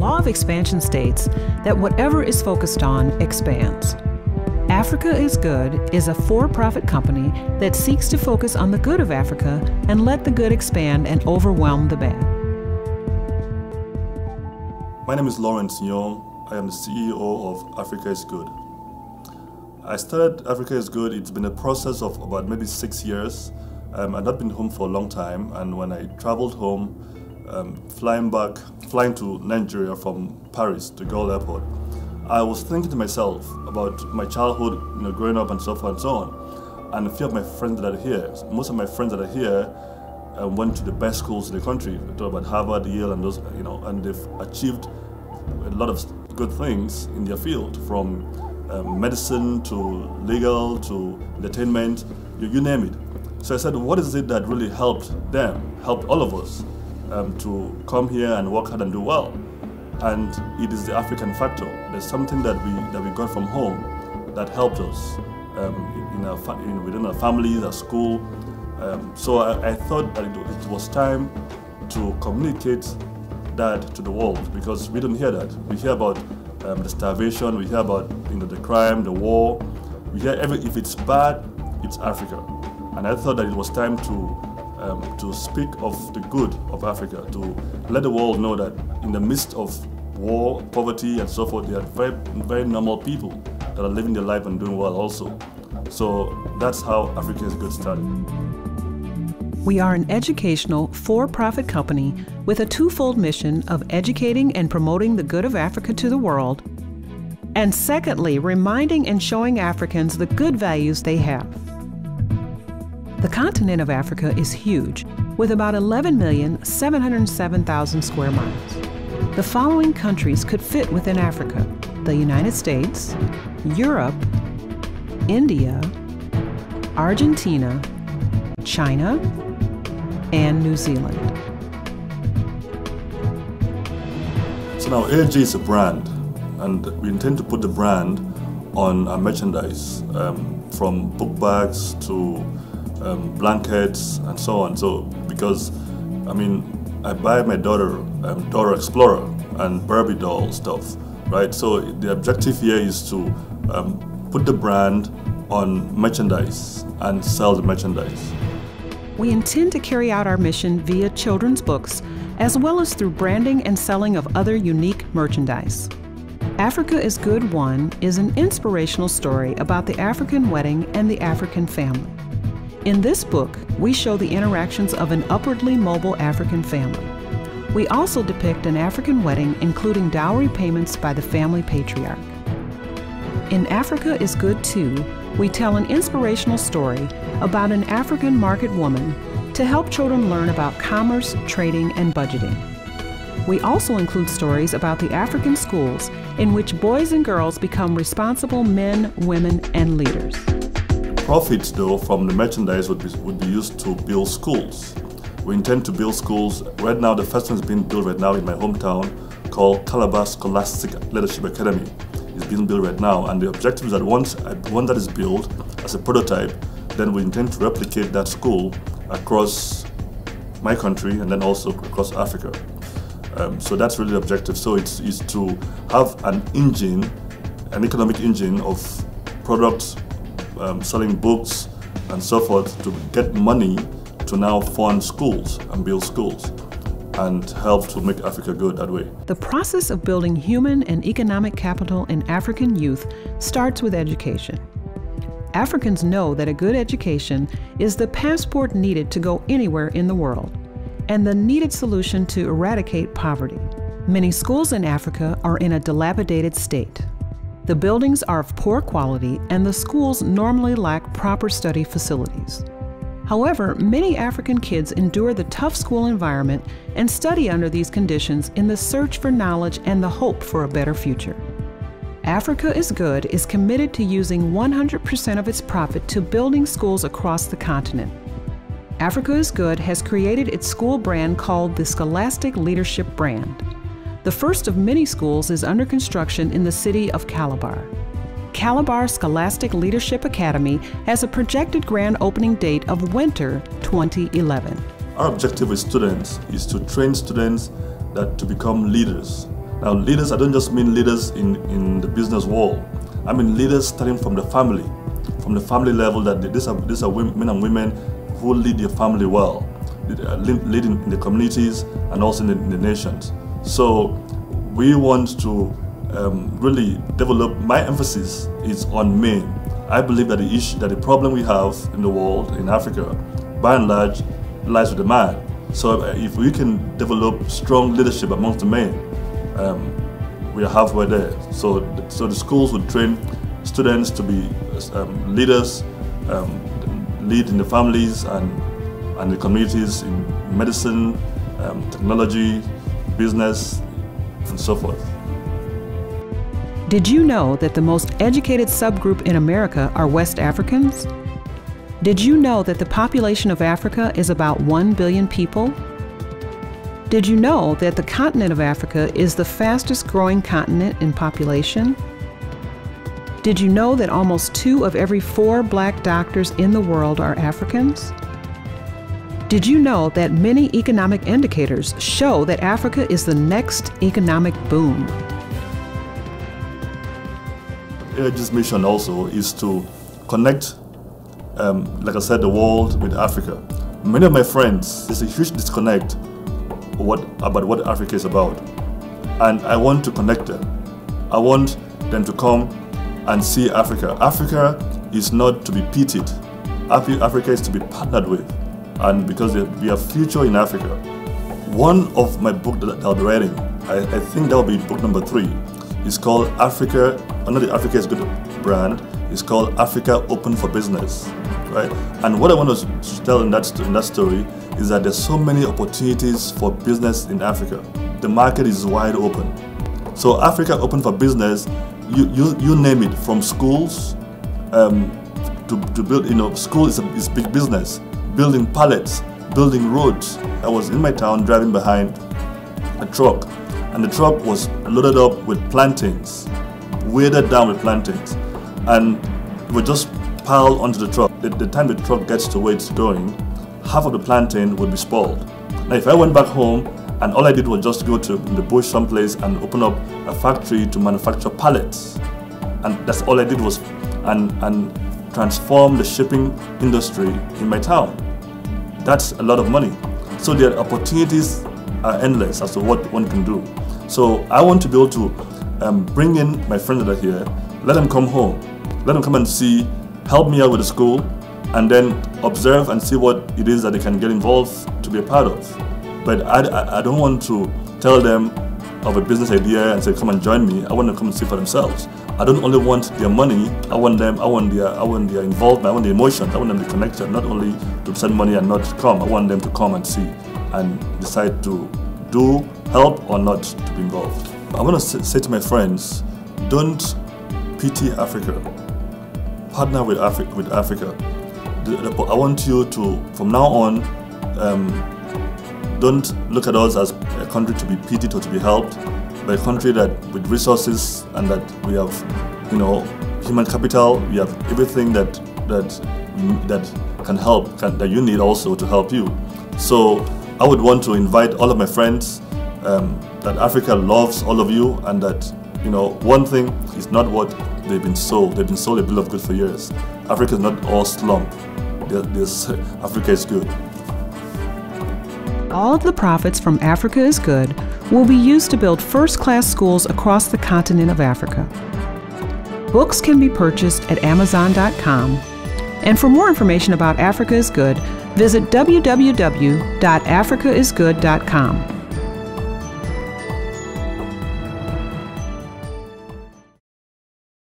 law of expansion states that whatever is focused on expands. Africa is Good is a for-profit company that seeks to focus on the good of Africa and let the good expand and overwhelm the bad. My name is Nyong. I am the CEO of Africa is Good. I started Africa is Good. It's been a process of about maybe 6 years. I've not been home for a long time, and when I traveled home, flying to Nigeria from Paris to Gaulle Airport, I was thinking to myself about my childhood, growing up and so forth and so on, and a few of my friends that are here. Most of my friends that are here went to the best schools in the country. We talk about Harvard, Yale, and those, and they've achieved a lot of good things in their field, from medicine to legal to entertainment, you name it. So I said, what is it that really helped them, helped all of us to come here and work hard and do well? And it is the African factor. There's something that we got from home that helped us within our families, our school. So I thought that it was time to communicate that to the world, because we don't hear that. We hear about the starvation, we hear about the crime, the war. We hear if it's bad, it's Africa. And I thought that it was time to speak of the good of Africa, to let the world know that in the midst of war, poverty, and so forth, there are very, very normal people that are living their life and doing well also. So that's how Africa is Good started. We are an educational, for-profit company with a twofold mission of educating and promoting the good of Africa to the world, and secondly, reminding and showing Africans the good values they have. The continent of Africa is huge, with about 11,707,000 square miles. The following countries could fit within Africa: the United States, Europe, India, Argentina, China, and New Zealand. So now AIG is a brand, and we intend to put the brand on our merchandise, from book bags to blankets and so on. So because I buy my daughter Dora Explorer and Barbie doll stuff, right? So the objective here is to put the brand on merchandise and sell the merchandise. We intend to carry out our mission via children's books, as well as through branding and selling of other unique merchandise. Africa is Good 1 is an inspirational story about the African wedding and the African family. In this book, we show the interactions of an upwardly mobile African family. We also depict an African wedding, including dowry payments by the family patriarch. In Africa is Good 2, we tell an inspirational story about an African market woman to help children learn about commerce, trading, and budgeting. We also include stories about the African schools in which boys and girls become responsible men, women, and leaders. Profits, though, from the merchandise would be used to build schools. We intend to build schools. Right now, the first one is being built right now in my hometown, called Calabar Scholastic Leadership Academy. It's being built right now, and the objective is that once that is built as a prototype, then we intend to replicate that school across my country and then also across Africa. So that's really the objective. So it's to have an engine, an economic engine of products, selling books and so forth, to get money to now fund schools and build schools and help to make Africa good that way. The process of building human and economic capital in African youth starts with education. Africans know that a good education is the passport needed to go anywhere in the world and the needed solution to eradicate poverty. Many schools in Africa are in a dilapidated state. The buildings are of poor quality, and the schools normally lack proper study facilities. However, many African kids endure the tough school environment and study under these conditions in the search for knowledge and the hope for a better future. Africa is Good is committed to using 100% of its profit to building schools across the continent. Africa is Good has created its school brand called the Scholastic Leadership Brand. The first of many schools is under construction in the city of Calabar. Calabar Scholastic Leadership Academy has a projected grand opening date of winter 2011. Our objective with students is to train students to become leaders, Now, leaders, I don't just mean leaders in the business world. I mean leaders starting from the family level, that these are men and women who lead their family well, lead in the communities and also in the nations. So we want to really develop, my emphasis is on men. I believe that the problem we have in the world, in Africa, by and large, lies with the man. So if we can develop strong leadership amongst the men, we are halfway there. So the schools would train students to be leaders, lead in the families and the communities in medicine, technology, business, and so forth. Did you know that the most educated subgroup in America are West Africans? Did you know that the population of Africa is about 1 billion people? Did you know that the continent of Africa is the fastest growing continent in population? Did you know that almost 2 of every 4 black doctors in the world are Africans? Did you know that many economic indicators show that Africa is the next economic boom? AIG's mission also is to connect, like I said, the world with Africa. Many of my friends, there's a huge disconnect about what Africa is about. And I want to connect them. I want them to come and see Africa. Africa is not to be pitied. Africa is to be partnered with. And because we have future in Africa. One of my books that I'll be writing, I think that will be book number 3, is called Africa, under the Africa is Good brand, is called Africa Open for Business, right? And what I want to tell in that story is that there's so many opportunities for business in Africa. The market is wide open. So Africa Open for Business, you name it, from schools to build, school is big business. Building pallets, building roads. I was in my town driving behind a truck, and the truck was loaded up with plantains, weighted down with plantains, and it would just pile onto the truck. The time the truck gets to where it's going, half of the plantain would be spoiled. Now, if I went back home and all I did was just go to the bush someplace and open up a factory to manufacture pallets, and that's all I did was and transform the shipping industry in my town. That's a lot of money. So the opportunities are endless as to what one can do. So I want to be able to bring in my friends that are here, let them come home, let them come and see, help me out with the school, and then observe and see what it is that they can get involved to be a part of. But I don't want to tell them of a business idea and say, come and join me. I want them to come and see for themselves. I don't only want their money, I want their involvement, I want the emotions, I want them to be connected, not only to send money and not come. I want them to come and see and decide to do, help or not to be involved. I want to say to my friends, don't pity Africa, partner with Africa. I want you to, from now on, don't look at us as a country to be pitied or to be helped, but a country that with resources and that we have, human capital, we have everything that can help, that you need also to help you. So I would want to invite all of my friends that Africa loves all of you, and that one thing is not what they've been sold. They've been sold a bill of goods for years. Africa is not all slump. Africa is good. All of the profits from Africa is Good will be used to build first-class schools across the continent of Africa. Books can be purchased at Amazon.com. And for more information about Africa is Good, visit www.africaisgood.com.